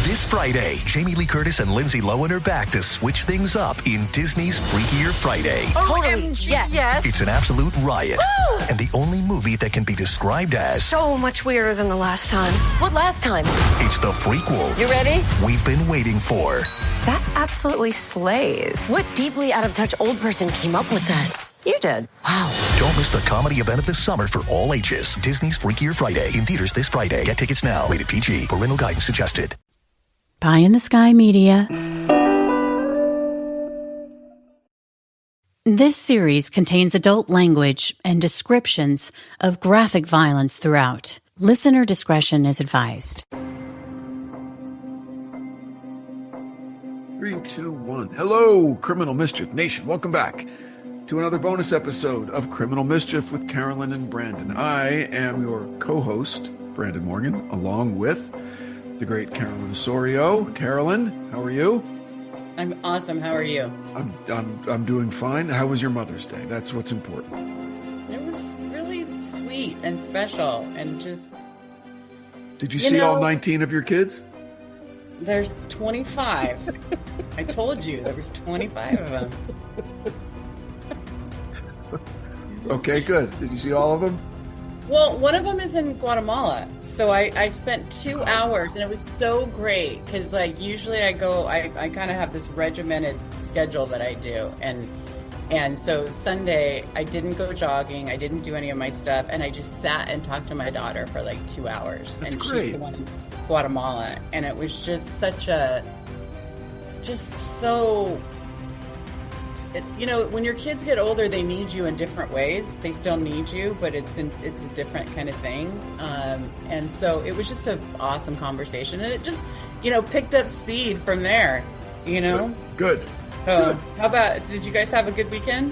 This Friday, Jamie Lee Curtis and Lindsay Lohan are back to switch things up in Disney's Freakier Friday. Totally. Yes. It's an absolute riot. Woo! And the only movie that can be described as so much weirder than the last time. What last time? It's the frequel. You ready? We've been waiting for. That absolutely slays. What deeply out of touch old person came up with that? You did. Wow. Don't miss the comedy event of the summer for all ages. Disney's Freakier Friday in theaters this Friday. Get tickets now. Rated PG. Parental guidance suggested. Pie in the Sky Media. This series contains adult language and descriptions of graphic violence throughout. Listener discretion is advised. 3, 2, 1. Hello, Criminal Mischief Nation. Welcome back to another bonus episode of Criminal Mischief with Carolyn and Branden. I am your co-host, Branden Morgan, along with the great Carolyn Osorio. Carolyn, how are you? I'm awesome. How are you? I'm doing fine. How was your Mother's Day? That's what's important. It was really sweet and special and just... Did you see all 19 of your kids? There's 25. I told you there was 25 of them. Okay, good. Did you see all of them? Well, one of them is in Guatemala. So I spent 2 hours and it was so great because like usually I kind of have this regimented schedule that I do. And so Sunday I didn't go jogging. I didn't do any of my stuff. And I just sat and talked to my daughter for like 2 hours. That's and great. She's the one in Guatemala. And it was just so... when your kids get older, they need you in different ways. They still need you, but it's a different kind of thing. And so it was just an awesome conversation, and it just, picked up speed from there. Good. How about? Did you guys have a good weekend?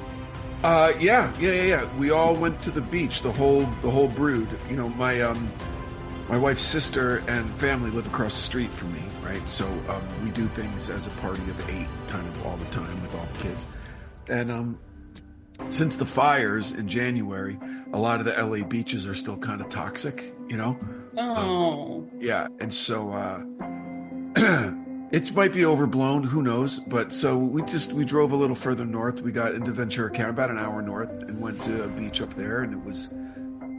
Yeah. We all went to the beach. The whole brood. My wife's sister and family live across the street from me, right? So we do things as a party of 8, kind of all the time with all the kids. And since the fires in January, a lot of the LA beaches are still kind of toxic, Oh. Yeah, and so it might be overblown, who knows? But so we drove a little further north. We got into Ventura County, about an hour north, and went to a beach up there, and it was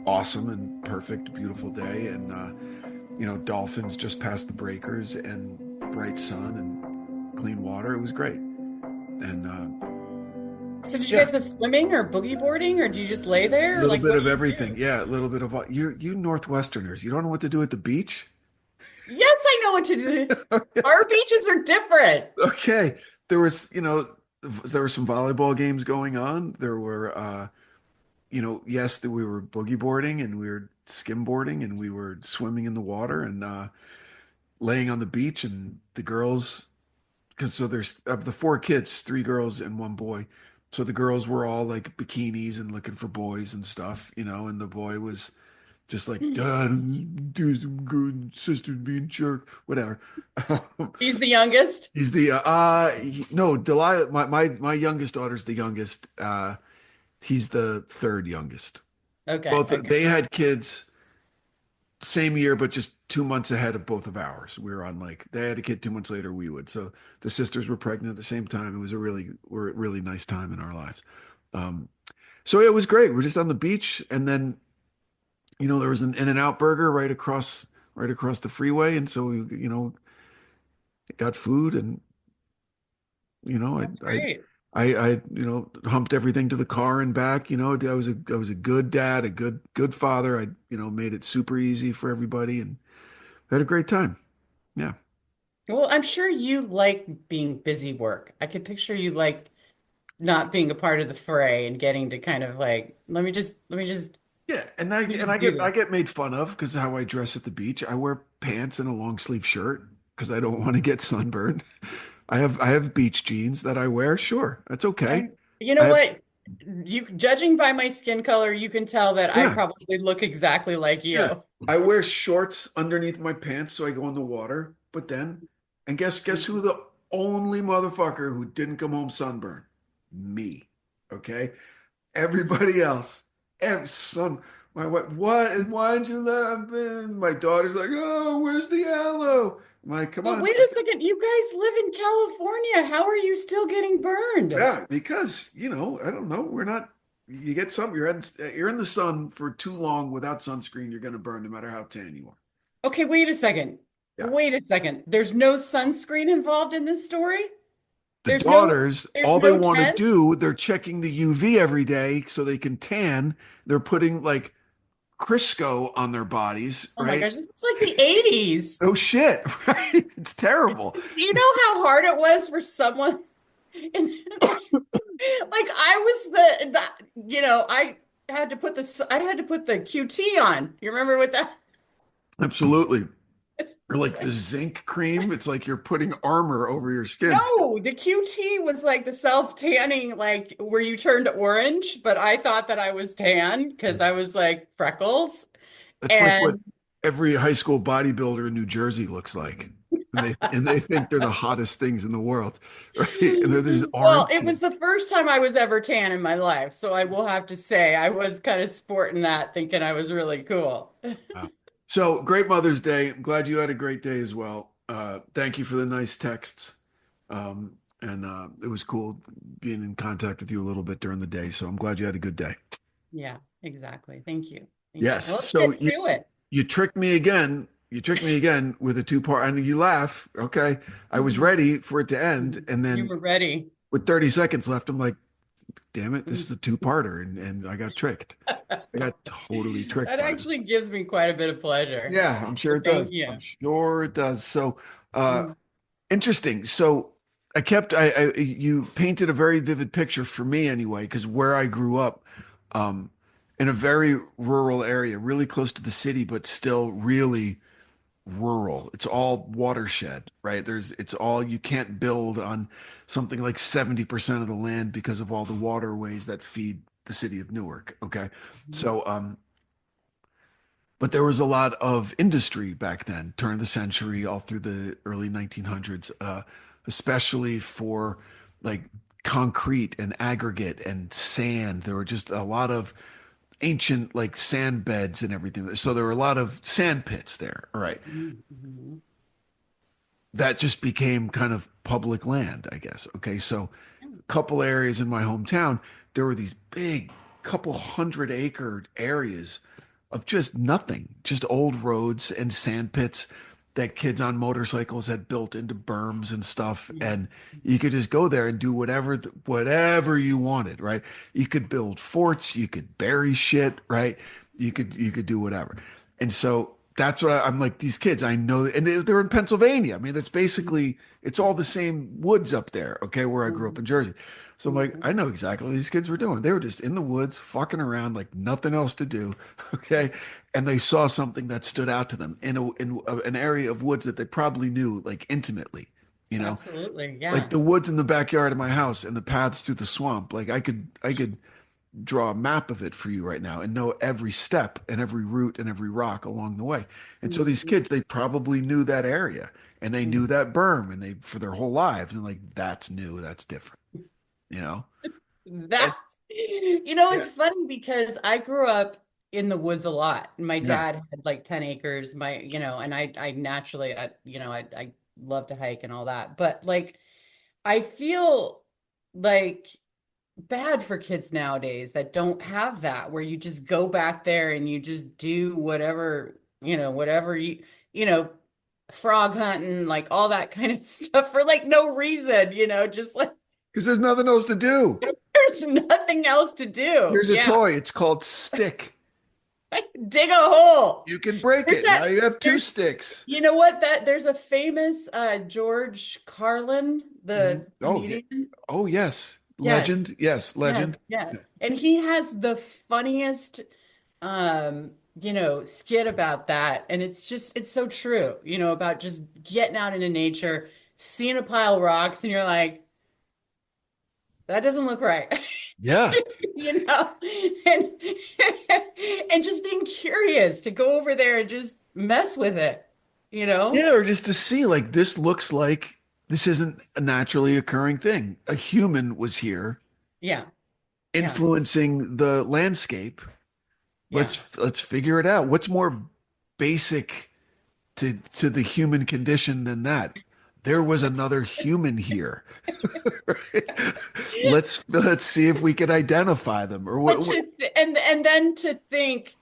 awesome and perfect, beautiful day, and dolphins just past the breakers, and bright sun and clean water. It was great, and. So did you guys go swimming or boogie boarding, or do you just lay there? A little bit of everything. Yeah, a little bit of you Northwesterners. You don't know what to do at the beach? Yes, I know what to do. Our beaches are different. Okay. There was, there were some volleyball games going on. There were, yes, we were boogie boarding and we were skim boarding and we were swimming in the water and laying on the beach, and the girls, so there's of the 4 kids, 3 girls and 1 boy. So the girls were all like bikinis and looking for boys and stuff, and the boy was just like, Dad, do some good, sister being jerk, whatever. He's the youngest? He's the, no, Delilah, my youngest daughter's the youngest. He's the 3rd youngest. Okay. They had kids same year, but just 2 months ahead of both of ours. We were on they had a kid 2 months later, we would. So the sisters were pregnant at the same time. It was a really nice time in our lives. So it was great. We're just on the beach, and then, there was an In-N-Out burger right across the freeway. And so we, got food, and, I humped everything to the car and back. I was a good dad, a good father. I made it super easy for everybody and had a great time. Yeah. Well, I'm sure you like being busy work. I could picture you like not being a part of the fray and getting to kind of like, let me just. Yeah, and I get made fun of because of how I dress at the beach. I wear pants and a long sleeve shirt because I don't want to get sunburned. I have beach jeans that I wear. Sure, that's okay. You know what? You judging by my skin color, you can tell that I probably look exactly like you. Yeah. I wear shorts underneath my pants so I go in the water. But then, and guess who the only motherfucker who didn't come home sunburned? Me. Okay? Everybody else. My wife, what? And why did you laugh? My daughter's like, oh, where's the aloe? I'm like, come But on. wait a second, you guys live in California. How are you still getting burned? Yeah, because, I don't know. We're not, you get some, you're in the sun for too long without sunscreen, you're going to burn no matter how tan you are. Okay, wait a second. Yeah. Wait a second. There's no sunscreen involved in this story? The There's no daughters, there's all they no want to tent? do, they're checking the UV every day so they can tan. They're putting like Crisco on their bodies, Oh my right? gosh, this is like the 80s. Oh shit, right? It's terrible. Do you know how hard it was for someone in, like I was I had to put the QT on. You remember what that? Absolutely. Or like the zinc cream, it's like you're putting armor over your skin. No, the QT was like the self-tanning, like where you turned orange, but I thought that I was tan because I was like freckles. That's like what And every high school bodybuilder in New Jersey looks like. And they think they're the hottest things in the world, right? And they're these well, orange it was kids. the first time I was ever tan in my life, so I will have to say I was kind of sporting that, thinking I was really cool. Wow. So great Mother's Day. I'm glad you had a great day as well. Thank you for the nice texts. And it was cool being in contact with you a little bit during the day. So I'm glad you had a good day. Yeah, exactly. Thank you. Thank you. Yes. Well, let's So get to it. you tricked me again. You tricked me again with a two-part, and you laugh. Okay. I was ready for it to end. And You then were ready. with 30 seconds left, I'm like, damn it, this is a two-parter. And I got tricked. I got totally tricked That by it. actually gives me quite a bit of pleasure. Yeah, I'm sure it Thank does. you. I'm sure it does. So, Mm. interesting. So you painted a very vivid picture for me anyway, because where I grew up, um, in a very rural area, really close to the city, but still really rural. It's all watershed, right? It's all, you can't build on something like 70% of the land because of all the waterways that feed the city of Newark. Okay. So, but there was a lot of industry back then, turn of the century, all through the early 1900s, especially for like concrete and aggregate and sand. There were just a lot of ancient like sand beds and everything. So there were a lot of sand pits there. All right. Mhm. That just became kind of public land, I guess. Okay. So a couple areas in my hometown, there were these big couple 100-acre areas of just nothing, just old roads and sand pits that kids on motorcycles had built into berms and stuff. And you could just go there and do whatever you wanted, right? You could build forts, you could bury shit, right? You could do whatever. And so that's what I'm like, these kids, I know, and they're in Pennsylvania. I mean, that's basically, it's all the same woods up there, okay, where I grew up in Jersey. So I'm like, I know exactly what these kids were doing. They were just in the woods, fucking around, like nothing else to do, okay? And they saw something that stood out to them an area of woods that they probably knew like intimately, you know, Absolutely. like Yeah. the woods in the backyard of my house and the paths through the swamp. Like I could draw a map of it for you right now and know every step and every route and every rock along the way. And so these kids, they probably knew that area and they knew that berm and they for their whole lives. And like, that's new, that's different, you know? And, That's, yeah, it's funny because I grew up in the woods a lot. My yeah, dad had like 10 acres, and I naturally, I love to hike and all that. But like, I feel like bad for kids nowadays that don't have that, where you just go back there and you just do whatever you know, frog hunting, like all that kind of stuff for like no reason, just like because there's nothing else to do. there's nothing else to do. Here's a Yeah. toy. It's called stick. Dig a hole. You can break There's it. Now that you have two there's sticks. you know what that there's a famous George Carlin, the Oh, yeah. comedian. Oh, yes. Yes. Legend. Yes, Yeah, legend. yeah. And he has the funniest skit about that. And it's so true, about just getting out into nature, seeing a pile of rocks, and you're like, that doesn't look right. Yeah. you know, and and just being curious to go over there and just mess with it, you know? Yeah, or just to see like this looks like this isn't a naturally occurring thing. A human was here Yeah, yeah, influencing the landscape. yeah. Let's figure it out. What's more basic to the human condition than that. There was another human here. Let's see if we can identify them or But what. and then to think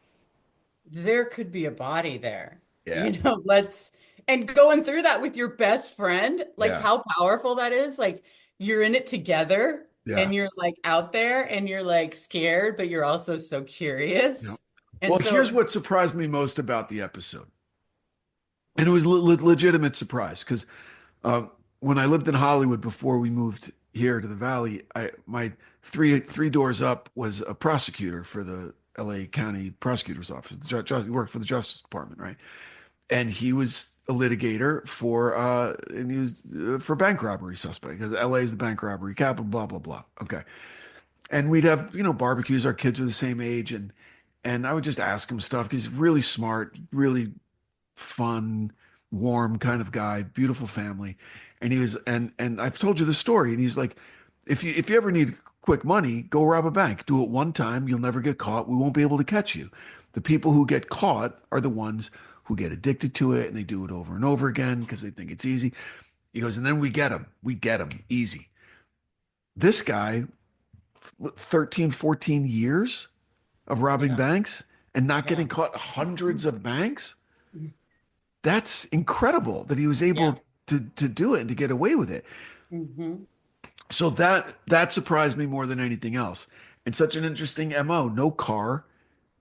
there could be a body there. Yeah, Let's and going through that with your best friend, like yeah, how powerful that is. Like you're in it together yeah, and you're like out there and you're like scared, but you're also so yeah. curious. And Well, here's so, what surprised me most about the episode, and it was legitimate surprise because um, when I lived in Hollywood before we moved here to the Valley, my three doors up was a prosecutor for the L.A. County Prosecutor's Office. He worked for the Justice Department, right? And he was a litigator and he was for bank robbery suspect because LA is the bank robbery capital, blah, blah, blah. Okay. And we'd have, barbecues. Our kids are the same age. And I would just ask him stuff. He's really smart, really fun, warm kind of guy, beautiful family. And he was, and I've told you the story. And he's like, if you ever need quick money, go rob a bank. Do it one time. You'll never get caught. We won't be able to catch you. The people who get caught are the ones who get addicted to it and they do it over and over again because they think it's easy. He goes, and then we get them. We get them easy. This guy, 13, 14 years of robbing yeah, banks and not yeah, getting caught, hundreds of banks. That's incredible that he was able yeah. to do it and to get away with it. Hmm. So that surprised me more than anything else. And such an interesting MO. No car.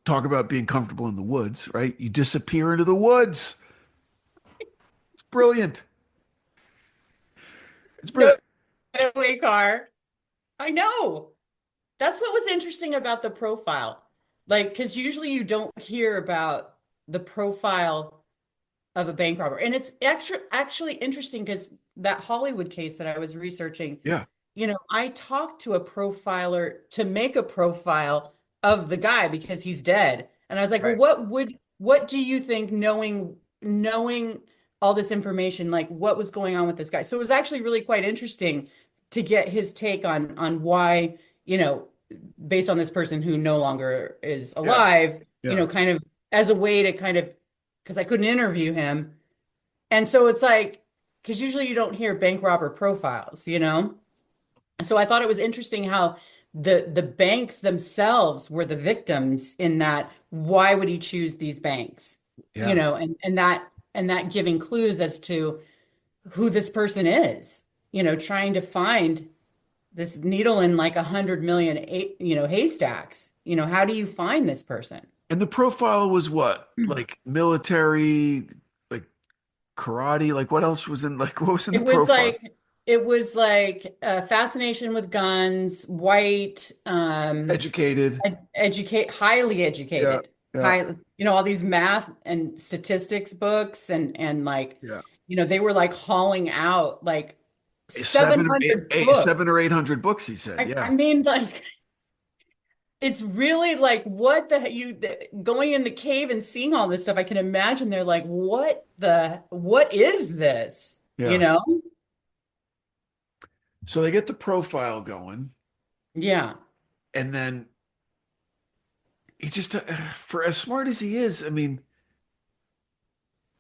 Talk about being comfortable in the woods, right? You disappear into the woods. It's brilliant. It's No brilliant. getaway car. I know. That's what was interesting about the profile. Like, because usually you don't hear about the profile of a bank robber. And it's actually interesting because that Hollywood case that I was researching, Yeah, I talked to a profiler to make a profile of the guy because he's dead. And I was like, well, right. what do you think knowing all this information, like what was going on with this guy? So it was actually really quite interesting to get his take on why, based on this person who no longer is Yeah, alive, yeah. kind of as a way to kind of because I couldn't interview him. And so it's like, because usually you don't hear bank robber profiles. So I thought it was interesting how the banks themselves were the victims in that why would he choose these banks? Yeah. And that giving clues as to who this person is, trying to find this needle in like 100 million, haystacks. How do you find this person? And the profile was what? Like military, like karate, like what else was in like what was in the It was profile? like it was like fascination with guns, white, Educated. highly Yeah, educated, yeah, all these math and statistics books and like, yeah. they were like hauling out like Seven, eight, 700 books. 700 or 800 books, he said. I Yeah. mean, like it's really like what going in the cave and seeing all this stuff. I can imagine they're like, what is this? You Yeah. know? So they get the profile going, Yeah. and then he just, for as smart as he is, I mean,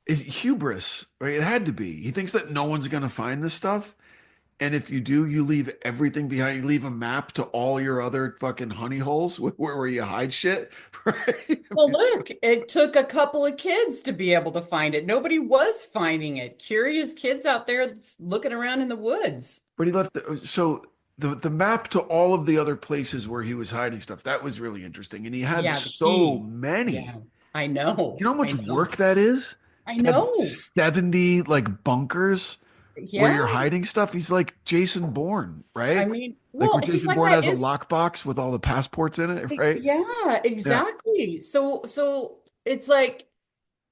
it's hubris, right? It had to be. He thinks that no one's going to find this stuff. And if you do, you leave everything behind. You leave a map to all your other fucking honey holes where you hide shit, right? Well, look, it took a couple of kids to be able to find it. Nobody was finding it. Curious kids out there looking around in the woods. But he left so the map to all of the other places where he was hiding stuff, that was really interesting. And he had Yeah, the so key. many. Yeah, I know. You know how I much know. work that is? I To have know. 70 like bunkers where Yeah. you're hiding stuff. He's like Jason Bourne, I right? mean, Like where well, Jason like Bourne that has a is lockbox with all the passports in it, right? yeah, Yeah, exactly. So it's like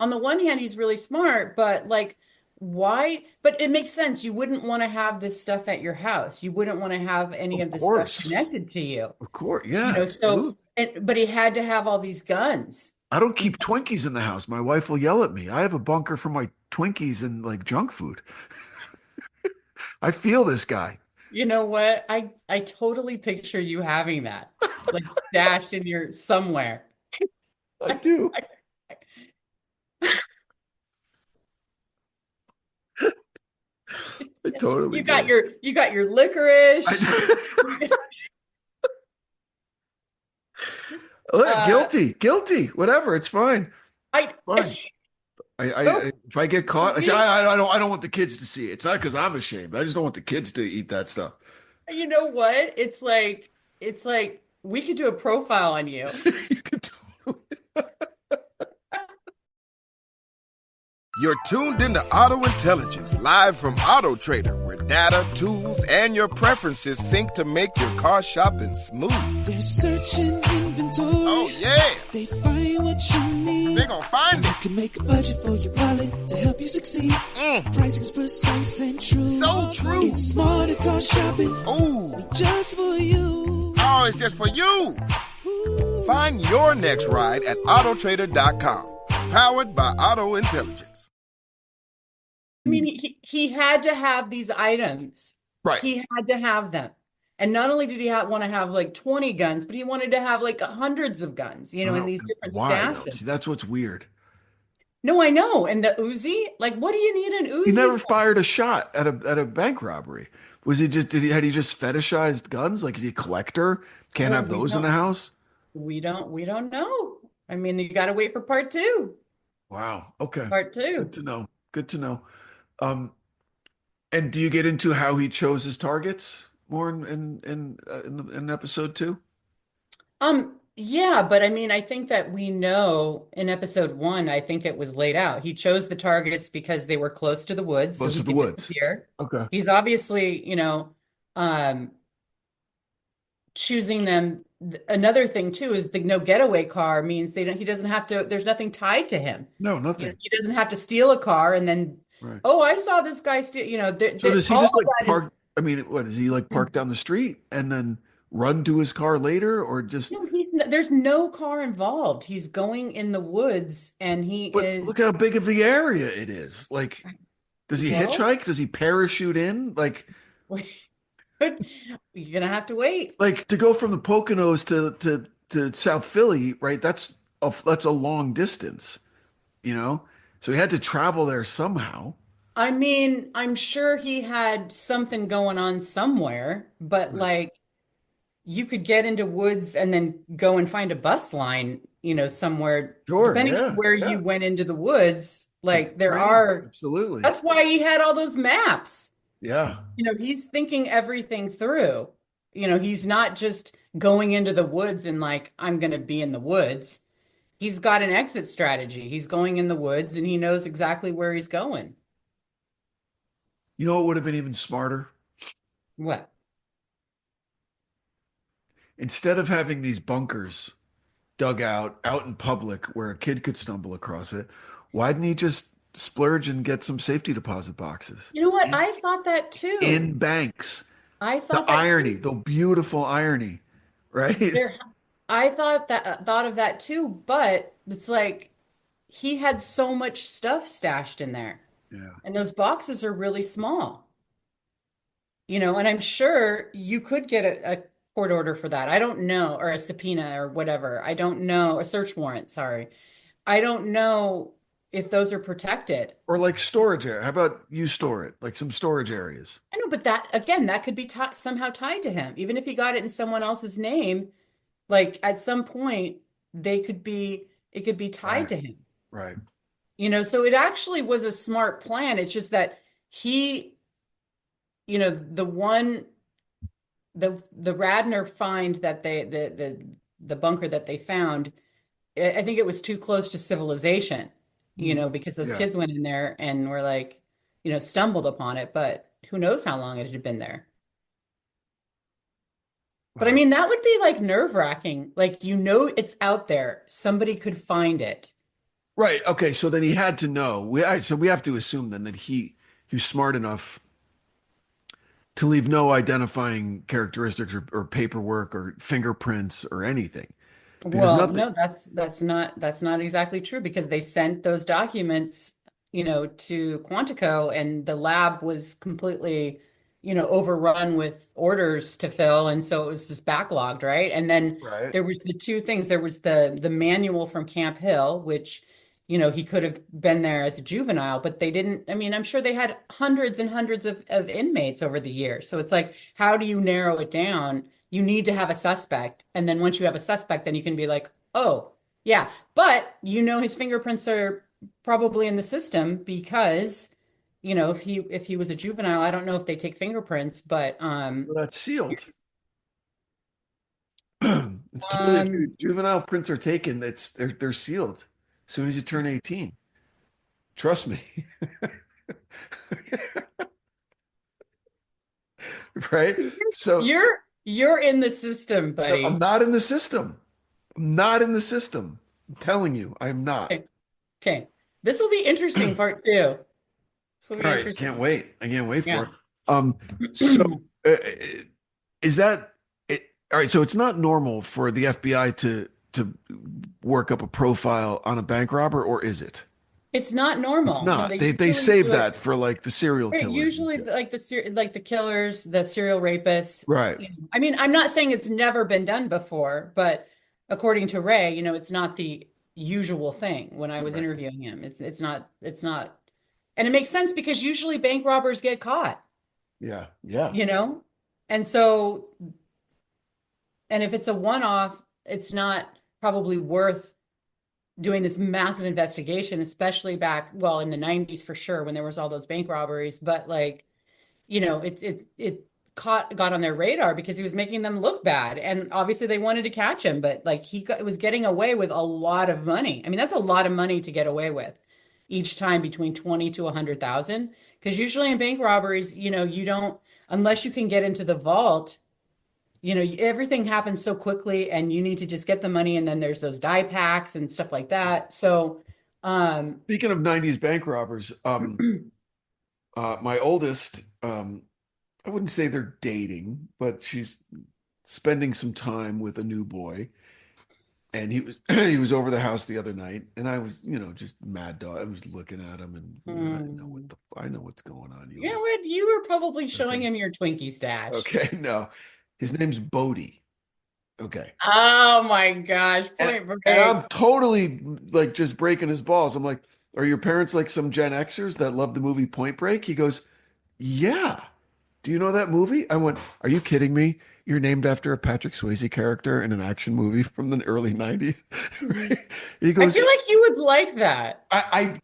on the one hand, he's really smart, but like why? But it makes sense. You wouldn't want to have this stuff at your house. You wouldn't want to have any of of this stuff course. connected to you. Of course. Yeah, So absolutely. but he had to have all these guns. I don't keep Twinkies in the house. My wife will yell at me. I have a bunker for my Twinkies and like junk food. I feel this guy. You know what? I totally picture you having that like stashed in your somewhere. I do. I totally You got did. your licorice. I, Look, Uh, guilty, whatever. It's fine. I Fine. so If I get caught, I say, we, I don't want the kids to see it. It's not because I'm ashamed. I just don't want the kids to eat that stuff. you know what? It's like we could do a profile on you. You can totally. You're tuned into Auto Intelligence, live from Auto Trader, where data, tools, and your preferences sync to make your car shopping smooth. They're searching inventory. Oh, yeah. They find what you need. They're gonna find They it. can make a budget for your wallet to help you succeed. Pricing's precise and true. So true. It's smarter car shopping. Ooh. Just for you. Oh, it's just for you. Ooh. Find your next ride at autotrader.com. Powered by Auto Intelligence. I mean, he had to have these items. Right. He had to have them. And not only did he want to have like 20 guns, but he wanted to have like hundreds of guns, in these different Why though? stashes. See, that's what's weird. No, I know. And the Uzi, like, what do you need an Uzi He never for? fired a shot at a bank robbery. Was he just had he just fetishized guns? Like, is he a collector? Can't Well, have those in the house? We don't know. I mean, you got to wait for part two. Wow. Okay. Part two. Good to know. Good to know. And do you get into how he chose his targets more in episode two? Yeah, but I mean, I think that we know in episode one, I think it was laid out. He chose the targets because they were close to the woods, so Close he to the could woods. disappear. Okay. He's obviously, um, choosing them. Another thing too is the no getaway car means he doesn't have to, there's nothing tied to him. No, nothing. He doesn't have to steal a car and then, Right. oh, I saw this guy steal, So does he all just of like that is- park? I mean, what does he like park down the street and then run to his car later, or just? No, there's no car involved. He's going in the woods and he But is, look how big of the area it is. Like, does he well, hitchhike? Does he parachute in? you're gonna have to wait. Like to go from the Poconos to South Philly, right? That's a long distance, you know. So he had to travel there somehow. I mean, I'm sure he had something going on somewhere, but Right. like you could get into woods and then go and find a bus line, somewhere, Sure, depending yeah, on where yeah. you went into the woods. Like there Right, are, absolutely. that's why he had all those maps. Yeah. He's thinking everything through. He's not just going into the woods and like, I'm going to be in the woods. He's got an exit strategy. He's going in the woods and he knows exactly where he's going. You know what would have been even smarter? What? Instead of having these bunkers dug out in public where a kid could stumble across it, why didn't he just splurge and get some safety deposit boxes You know what? I thought that too. in banks? I The thought that irony, the beautiful irony, right? there, I thought of that too, but it's like he had so much stuff stashed in there, Yeah. and those boxes are really small. And I'm sure you could get a court order for that. I don't know, or a subpoena or whatever. I don't know, a search warrant, sorry. I don't know if those are protected. Or like storage area. How about you store it? Like some storage areas. I know, but that again, that could be somehow tied to him. Even if he got it in someone else's name, like at some point it could be tied Right. to him. Right. So it actually was a smart plan. It's just that he, the one the Radner find that the bunker that they found, I think it was too close to civilization, because those Yeah. kids went in there and were like, stumbled upon it, but who knows how long it had been there. But I Wow. mean, that would be like nerve-wracking. Like, it's out there. Somebody could find it. Right. Okay. So then he had to know. So we have to assume then that he's smart enough to leave no identifying characteristics or paperwork or fingerprints or anything. Because Well, nothing. no, that's not exactly true because they sent those documents, to Quantico and the lab was completely, overrun with orders to fill, and so it was just backlogged, right? And then Right. there was the two things. There was the manual from Camp Hill, which he could have been there as a juvenile, but they didn't. I mean, I'm sure they had hundreds and hundreds of inmates over the years. So it's like, how do you narrow it down? You need to have a suspect. And then once you have a suspect, then you can be like, oh, yeah. But his fingerprints are probably in the system because, if he was a juvenile, I don't know if they take fingerprints, but Well, that's sealed. It's totally if your um juvenile prints are taken, they're sealed as soon as you turn 18. Trust me. Right? So you're in the system, I'm buddy. not in the system. I'm not in the system. I'm telling you, I'm not. Okay. Okay. This will be interesting part two. This will All be right, I can't interesting. wait. I can't wait for Yeah. it. So is that it? All right, so it's not normal for the FBI to work up a profile on a bank robber, or is it? It's not It's normal. No, not. they They usually save do it. that for like the serial Right, killers and usually shit. like the killers, the serial rapists. Right. I mean, I'm not saying it's never been done before, but according to Ray, it's not the usual thing when I was Right. interviewing him. It's not, and it makes sense because usually bank robbers get caught, Yeah. Yeah. you know? And so, and if it's a one-off, it's not probably worth doing this massive investigation, especially back, well, in the 90s for sure, when there was all those bank robberies. But like, it got on their radar because he was making them look bad. And obviously they wanted to catch him, but like was getting away with a lot of money. I mean, that's a lot of money to get away with each time, between 20 to 100,000. Because usually in bank robberies, you don't, unless you can get into the vault, everything happens so quickly and you need to just get the money, and then there's those die packs and stuff like that. So, Speaking of 90s bank robbers, my oldest, I wouldn't say they're dating, but she's spending some time with a new boy. And he was he was over the house the other night, and I was, just mad dog. I was looking at him, and I know what's going on. you know what? You were probably showing Okay. him your Twinkie stash. Okay, no, his name's Bodie. Okay, Oh my gosh, and Point and I'm Break. totally like just breaking his balls. I'm like, are your parents like some Gen Xers that love the movie Point Break? He goes, yeah. Do you know that movie? I went, are you kidding me? You're named after a Patrick Swayze character in an action movie from the early 90s. Right? He I goes, feel like you would like that. I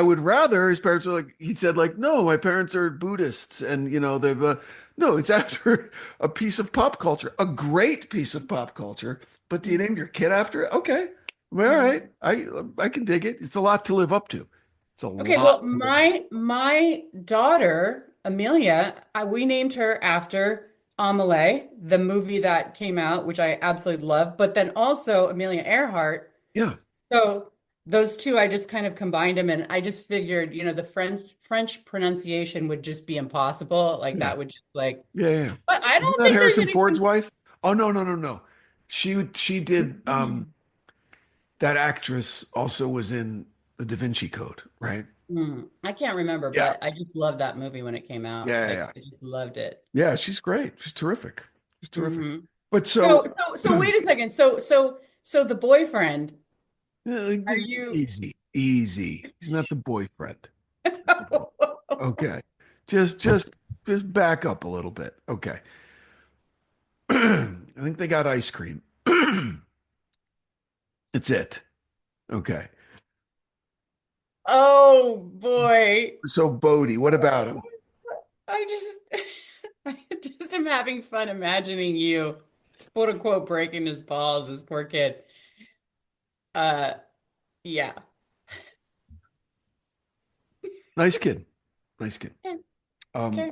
would rather his parents were like, he said, like, no, my parents are Buddhists. And, they've, no, it's after a piece of pop culture, a great piece of pop culture. But do you name your kid after it? Okay. All right. I can dig it. It's a lot to live up to. It's a Okay, well, lot to live up to. my daughter, Amelia, we named her after Amelie, the movie that came out, which I absolutely love, but then also Amelia Earhart. Yeah. So those two, I just kind of combined them, and I just figured, the French pronunciation would just be impossible. Like Yeah. that would just like, Yeah. Yeah. but I Isn't don't that think there's Harrison Ford's anything. wife? Oh no, no, no, no. She did that actress also was in the Da Vinci Code, right? I can't remember, Yeah. but I just loved that movie when it came out. Yeah, yeah, Like yeah. I just loved it. Yeah, she's great. She's terrific. She's terrific. hmm But So, so so wait a second. So the boyfriend, are you? easy, easy. He's not the boyfriend. First of all. Okay. Just back up a little bit. Okay. I think they got ice cream. It's it. Okay. Oh boy, So Bodie, what about him? I just, I just am having fun imagining you, quote unquote, breaking his balls, this poor kid. Uh, yeah. Nice kid. Nice kid. Okay. Um, Okay.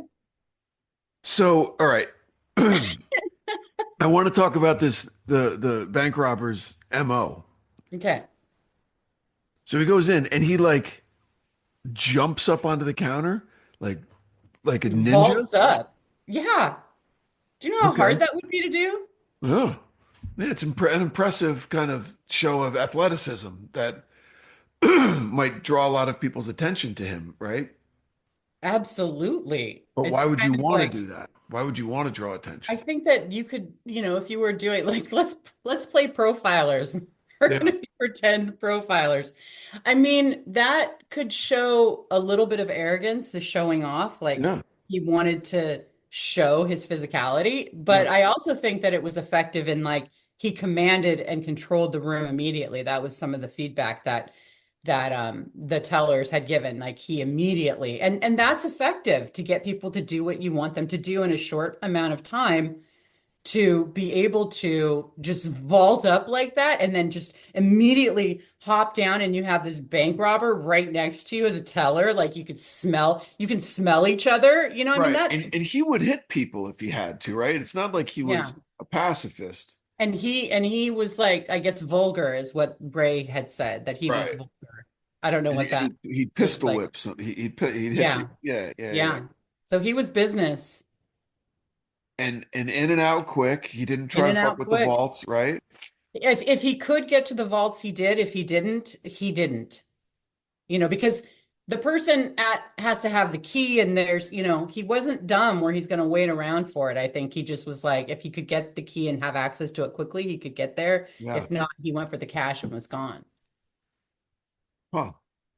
so all right. I want to talk about this, the bank robber's MO. Okay. So he goes in and he like jumps up onto the counter like a ninja. Vaults up. Yeah. Do you know how Okay. hard that would be to do? Oh. Yeah, it's an impressive kind of show of athleticism that might draw a lot of people's attention to him, right? Absolutely. But why It's would you kind of want to like, do that? Why would you want to draw I attention? think that you could, if you were doing like let's play profilers. We're Yeah. gonna be pretend profilers. I mean, that could show a little bit of arrogance, the showing off, like Yeah. he wanted to show his physicality. Yeah. But I also think that it was effective in like he commanded and controlled the room immediately. That was some of the feedback that the tellers had given. Like he immediately, and that's effective to get people to do what you want them to do in a short amount of time, to be able to just vault up like that and then just immediately hop down, and you have this bank robber right next to you as a teller. Like you can smell each other. You know, I mean Right. that. And he would hit people if he had to, right? It's not like he Yeah. was a pacifist. And he was like, I guess vulgar is what Bray had said, that he was Right. vulgar. I don't know And what that he'd was pistol like. whip some. He'd hit Yeah. you. Yeah, yeah, yeah. Yeah. So he was business. And in and out quick. He didn't In try to and fuck out with the quick. vaults, right? If he could get to the vaults, he did. If he didn't, he didn't. You know, because the person has to have the key, and there's, he wasn't dumb where he's going to wait around for it. I think he just was like, if he could get the key and have access to it quickly, he could get there. Yeah. If not, he went for the cash and was gone. Huh.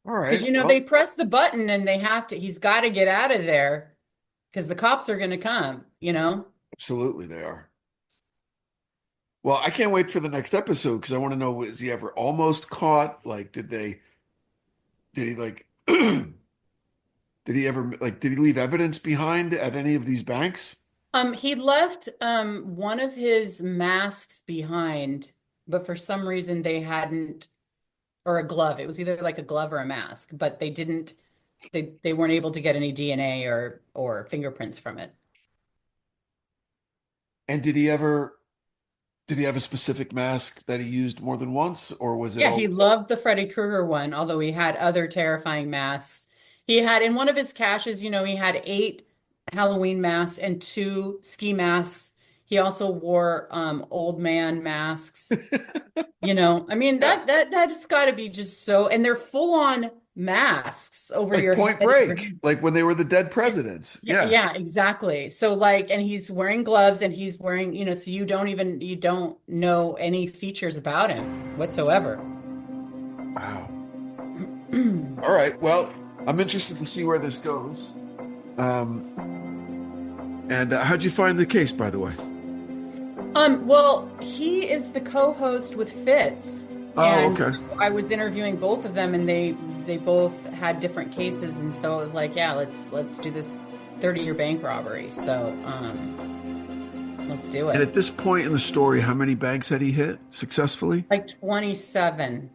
All Because, right. they press the button and he's got to get out of there because the cops are going to come. Absolutely, they are. Well, I can't wait for the next episode because I want to know, was he ever almost caught? Like, did he like, did he leave evidence behind at any of these banks? He left one of his masks behind, but for some reason they hadn't, or a glove. It was either like a glove or a mask, but they weren't able to get any DNA or fingerprints from it. And did he have a specific mask that he used more than once, or was it Yeah, all? he loved the Freddy Krueger one, although he had other terrifying masks. He had in one of his caches, he had 8 Halloween masks and 2 ski masks. He also wore old man masks. I mean that's got to be just so, and they're full on masks over Like your Point head. Break, like when they were the dead presidents. Yeah. Yeah, exactly. So like, and he's wearing gloves and he's wearing, so you don't know any features about him whatsoever. Wow. All right. Well, I'm interested to see where this goes. And how'd you find the case, by the way? Well, he is the co-host with Fitz. Oh, And okay. I was interviewing both of them, and they both had different cases, and so it was like, yeah, let's do this 30-year bank robbery. So, let's do And it. at this point in the story, how many banks had he hit successfully? Like 27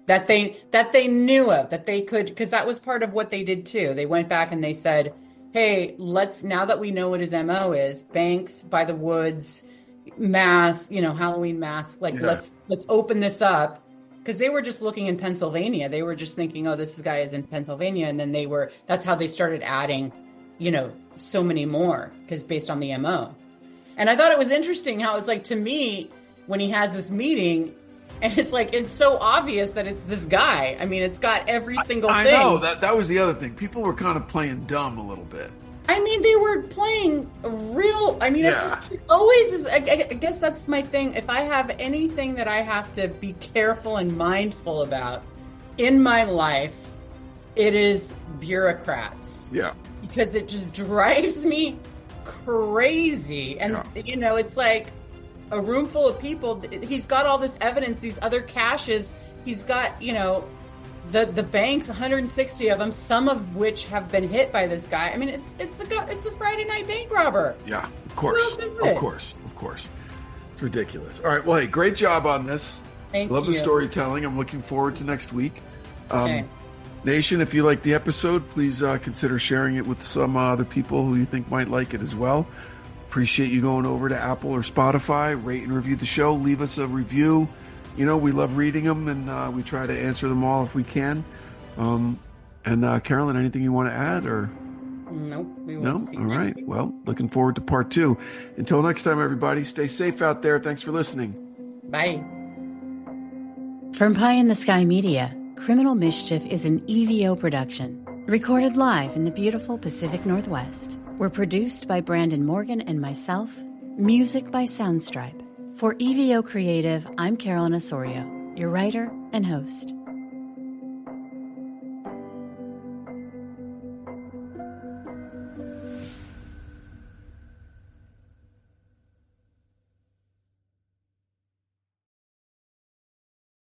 that they knew of, that they could, because that was part of what they did too. They went back and they said, hey, now that we know what his MO is, banks by the woods, mask, Halloween mask, like Yeah. let's open this up. Because they were just looking in Pennsylvania. They were just thinking, oh, this guy is in Pennsylvania. And then that's how they started adding, so many more, because based on the MO. And I thought it was interesting how it's like, to me, when he has this meeting, and it's like, it's so obvious that it's this guy. I mean, it's got every single I thing. know that was the other thing. People were kind of playing dumb a little bit. I mean, they were playing real. I mean, it's Yeah. just, it always is. I guess that's my thing. If I have anything that I have to be careful and mindful about in my life, it is bureaucrats. Yeah. Because it just drives me crazy. And, it's like a room full of people. He's got all this evidence, these other caches. He's got, the banks, 160 of them, some of which have been hit by this guy. I mean, it's a Friday night bank robber. Yeah, of course. Who else is it? Of course. It's ridiculous. All right. Well, hey, great job on this. Thank Love you. the storytelling. I'm looking forward to next week. Okay. Nation, if you like the episode, please consider sharing it with some other people who you think might like it as well. Appreciate you going over to Apple or Spotify, rate and review the show, leave us a review. We love reading them, and we try to answer them all if we can. And Carolyn, anything you want to add, or? Nope. We will No? see All next right. week. Well, looking forward to part 2. Until next time, everybody, stay safe out there. Thanks for listening. Bye. From Pie in the Sky Media, Criminal Mischief is an EVO production, recorded live in the beautiful Pacific Northwest. We're produced by Brandon Morgan and myself, music by Soundstripe. For EVO Creative, I'm Carolyn Osorio. your writer and host.